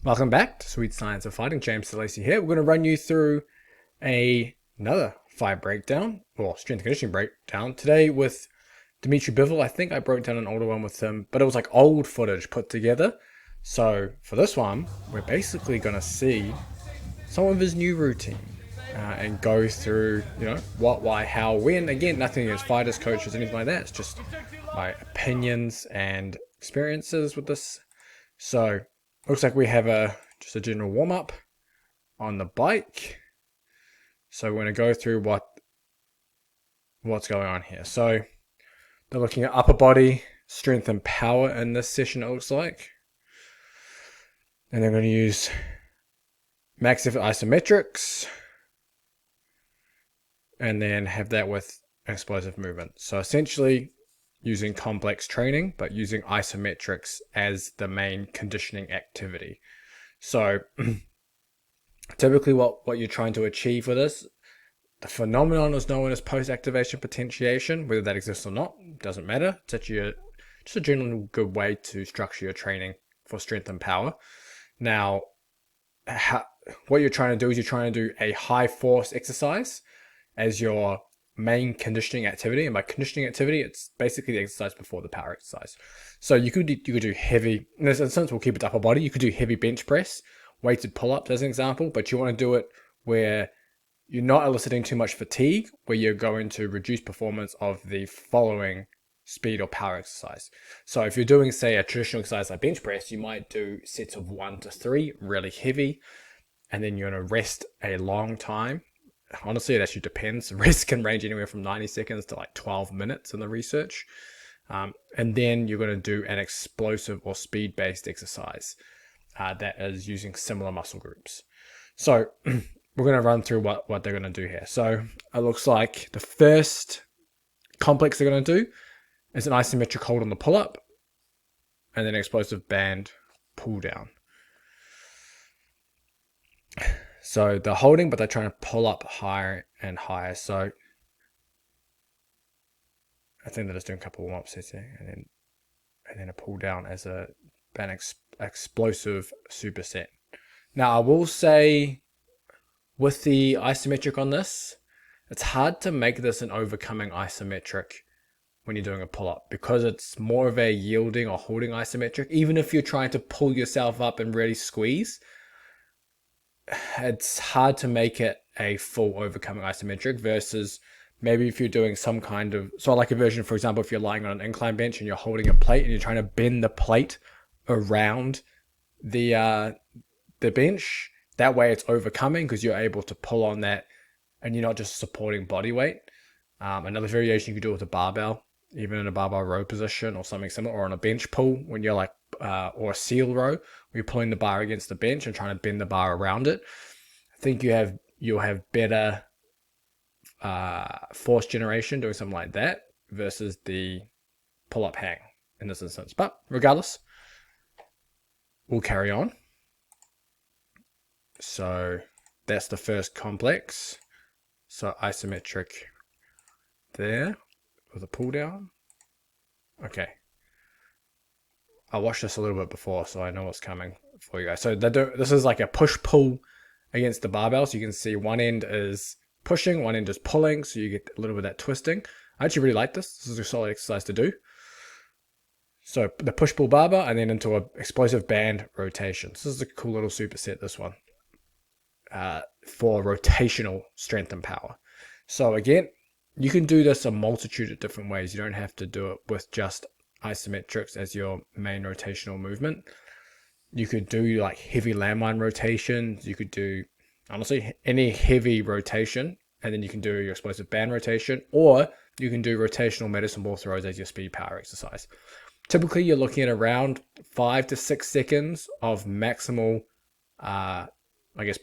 Welcome back to Sweet Science of Fighting. James Delacey here. We're going to run you through another fight breakdown, or strength and conditioning breakdown, today with Dmitry Bivol. I think I broke down an older one with him, but it was like old footage put together. So for this one, we're basically going to see some of his new routine and go through, what, why, how, when. Again, nothing against fighters, coaches, anything like that. It's just my opinions and experiences with this. So looks like we have just a general warm-up on the bike. So we're going to go through what's going on here. So they're looking at upper body strength and power in this session, it looks like. And they're going to use max effort isometrics. And then have that with explosive movement. So essentially using complex training, but using isometrics as the main conditioning activity. So typically what you're trying to achieve with this, the phenomenon is known as post-activation potentiation. Whether that exists or not, doesn't matter. It's actually just a general good way to structure your training for strength and power. Now, what you're trying to do is you're trying to do a high force exercise as your main conditioning activity. And by conditioning activity, it's basically the exercise before the power exercise. So you could do heavy, in this instance, we'll keep it upper body. You could do heavy bench press, weighted pull-ups as an example, but you want to do it where you're not eliciting too much fatigue, where you're going to reduce performance of the following speed or power exercise. So if you're doing, say, a traditional exercise like bench press, you might do sets of 1 to 3, really heavy, and then you're going to rest a long time. Honestly, it actually depends. Rest can range anywhere from 90 seconds to like 12 minutes in the research. And then you're going to do an explosive or speed-based exercise that is using similar muscle groups. So we're going to run through what they're going to do here. So it looks like the first complex they're going to do is an isometric hold on the pull-up and then explosive band pull down. So they're holding, but they're trying to pull up higher and higher. So I think they're just doing a couple of warm-up sets here, and then a pull down as an explosive superset. Now I will say, with the isometric on this, it's hard to make this an overcoming isometric when you're doing a pull-up, because it's more of a yielding or holding isometric. Even if you're trying to pull yourself up and really squeeze, it's hard to make it a full overcoming isometric versus maybe if you're doing some kind of, so like a version, for example, if you're lying on an incline bench and you're holding a plate and you're trying to bend the plate around the bench, that way it's overcoming because you're able to pull on that and you're not just supporting body weight. Another variation you could do with a barbell, even in a barbell row position or something similar, or on a bench pull when you're like, or a seal row, where you're pulling the bar against the bench and trying to bend the bar around it. I think you'll have better force generation doing something like that versus the pull-up hang in this instance. But regardless, we'll carry on. So that's the first complex. So isometric there with a pull down. Okay. I watched this a little bit before, so I know what's coming for you guys. So this is like a push-pull against the barbell. So you can see one end is pushing, one end is pulling, so you get a little bit of that twisting. I actually really like this. This is a solid exercise to do. So the push-pull barbell and then into an explosive band rotation. So this is a cool little superset, this one, for rotational strength and power. So again, you can do this a multitude of different ways. You don't have to do it with just isometrics as your main rotational movement. You could do like heavy landmine rotations. You could do, honestly, any heavy rotation, and then you can do your explosive band rotation, or you can do rotational medicine ball throws as your speed power exercise. Typically, you're looking at around 5 to 6 seconds of maximal,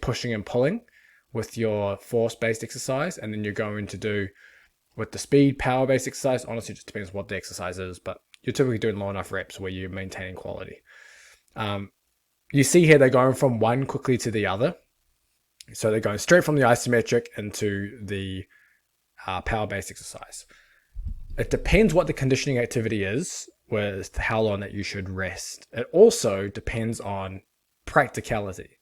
pushing and pulling with your force-based exercise, and then you're going to do with the speed power-based exercise. Honestly, it just depends what the exercise is, but you're typically doing low enough reps where you're maintaining quality. You see here they're going from one quickly to the other. So they're going straight from the isometric into the power-based exercise. It depends what the conditioning activity is, with how long that you should rest. It also depends on Practicality,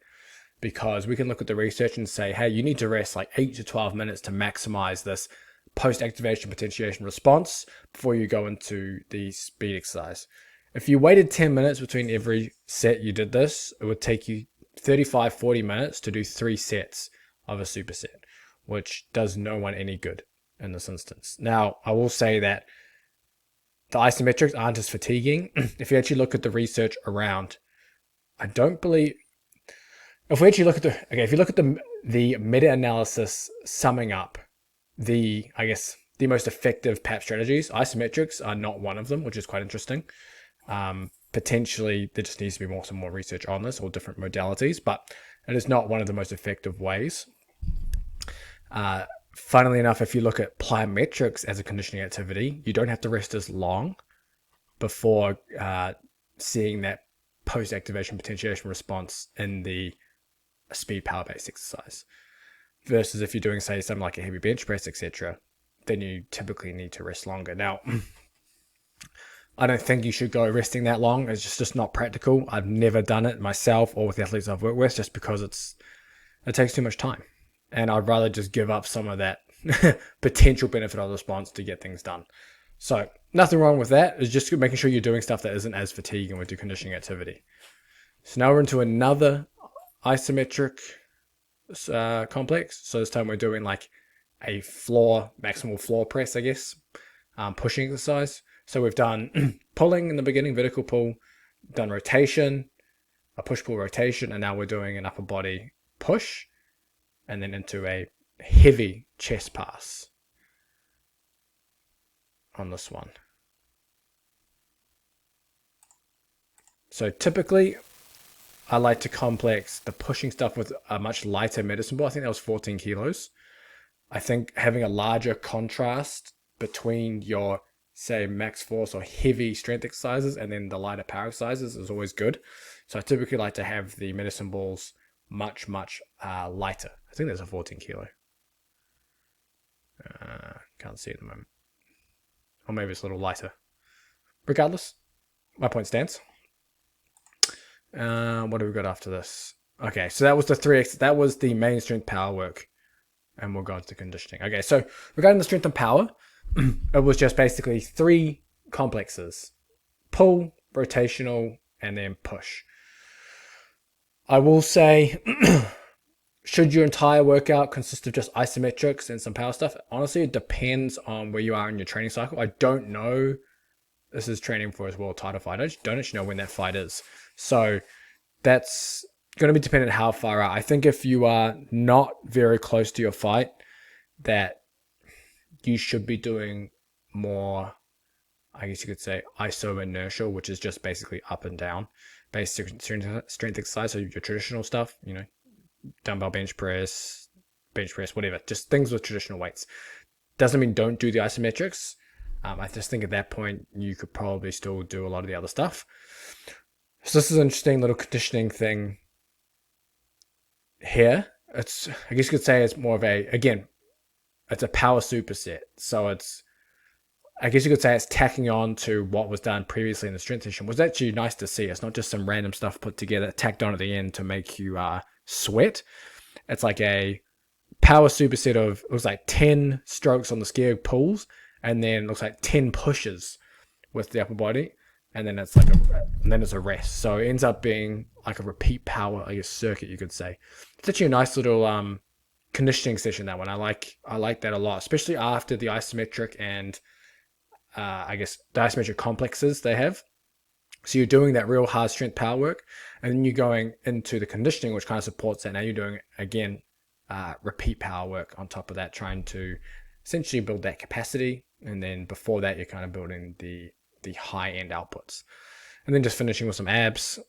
because we can look at the research and say, hey, you need to rest like 8 to 12 minutes to maximize this post-activation potentiation response before you go into the speed exercise. If you waited 10 minutes between every set you did this, it would take you 35-40 minutes to do 3 sets of a superset, which does no one any good in this instance. Now, I will say that the isometrics aren't as fatiguing. If you actually look at the research around, I don't believe, if we actually look at if you look at the meta-analysis summing up the most effective PAP strategies, isometrics are not one of them, which is quite interesting. Potentially there just needs to be some more research on this, or different modalities, but it is not one of the most effective ways. Funnily enough, if you look at plyometrics as a conditioning activity, you don't have to rest as long before seeing that post-activation potentiation response in the speed power-based exercise. Versus if you're doing, say, something like a heavy bench press, etc., then you typically need to rest longer. Now, I don't think you should go resting that long. It's just not practical. I've never done it myself or with the athletes I've worked with, just because it takes too much time. And I'd rather just give up some of that potential benefit of the response to get things done. So nothing wrong with that. It's just making sure you're doing stuff that isn't as fatiguing with your conditioning activity. So now we're into another isometric complex. So this time we're doing like a maximal floor press, I guess, pushing exercise. So we've done pulling in the beginning, vertical pull, done rotation, a push-pull rotation, and now we're doing an upper body push, and then into a heavy chest pass on this one. So typically, I like to complex the pushing stuff with a much lighter medicine ball. I think that was 14 kilos. I think having a larger contrast between your, say, max force or heavy strength exercises and then the lighter power exercises is always good. So I typically like to have the medicine balls much lighter. I think there's a 14 kilo. Can't see at the moment. Or maybe it's a little lighter. Regardless, my point stands. What have we got after this? Okay, so that was that was the main strength power work. And we'll go into conditioning. Okay, so regarding the strength and power, it was just basically 3 complexes. Pull, rotational, and then push. I will say, should your entire workout consist of just isometrics and some power stuff? Honestly, it depends on where you are in your training cycle. I don't know. This is training for his world title fight. I don't actually know when that fight is. So that's going to be dependent how far out. I think if you are not very close to your fight, that you should be doing more, I guess you could say, iso-inertial, which is just basically up and down basic strength exercise. So your traditional stuff, dumbbell bench press, whatever, just things with traditional weights. Doesn't mean don't do the isometrics. I just think at that point, you could probably still do a lot of the other stuff. So this is an interesting little conditioning thing here. I guess you could say it's more of it's a power superset. So I guess you could say it's tacking on to what was done previously in the strength session. It was actually nice to see. It's not just some random stuff put together, tacked on at the end to make you sweat. It's like a power superset of, it was like 10 strokes on the skier pulls, and then it looks like 10 pushes with the upper body, and then it's a rest. So it ends up being like a repeat power, I guess, circuit, you could say. It's actually a nice little conditioning session, that one. I like that a lot, especially after the isometric and I guess the isometric complexes they have. So you're doing that real hard strength power work, and then you're going into the conditioning, which kind of supports that. Now you're doing, again, repeat power work on top of that, trying to essentially build that capacity. And then before that, you're kind of building the high-end outputs. And then just finishing with some abs,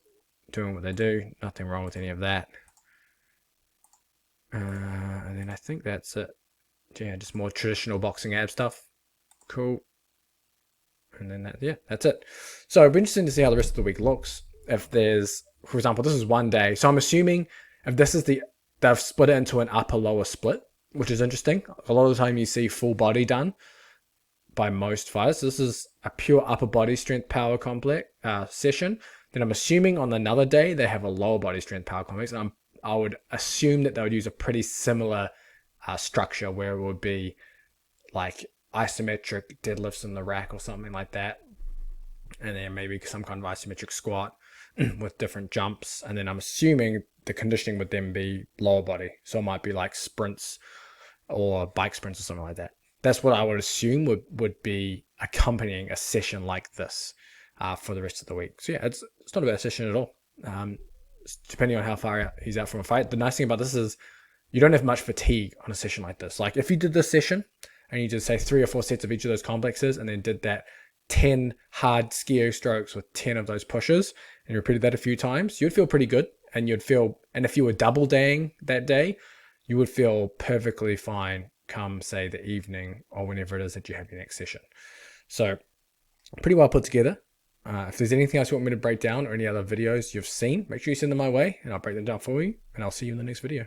doing what they do. Nothing wrong with any of that. And then I think that's it. Yeah, just more traditional boxing ab stuff. Cool. And then that's it. So it'll be interesting to see how the rest of the week looks. If there's, for example, this is one day. So I'm assuming if this is they've split it into an upper lower split, which is interesting. A lot of the time you see full body done by most fighters. This is a pure upper body strength power complex session. Then I'm assuming on another day they have a lower body strength power complex, and I would assume that they would use a pretty similar structure where it would be like isometric deadlifts in the rack or something like that, and then maybe some kind of isometric squat with different jumps. And then I'm assuming the conditioning would then be lower body, so it might be like sprints or bike sprints or something like that. That's what I would assume would be accompanying a session like this for the rest of the week. So yeah, it's not a bad session at all. Depending on how far he's out from a fight. The nice thing about this is you don't have much fatigue on a session like this. Like if you did this session and you did say 3 or 4 sets of each of those complexes and then did that 10 hard skio strokes with 10 of those pushes and repeated that a few times, you'd feel pretty good. And if you were double daying that day, you would feel perfectly fine come, say, the evening or whenever it is that you have your next session. So pretty well put together. If there's anything else you want me to break down or any other videos you've seen, make sure you send them my way and I'll break them down for you, and I'll see you in the next video.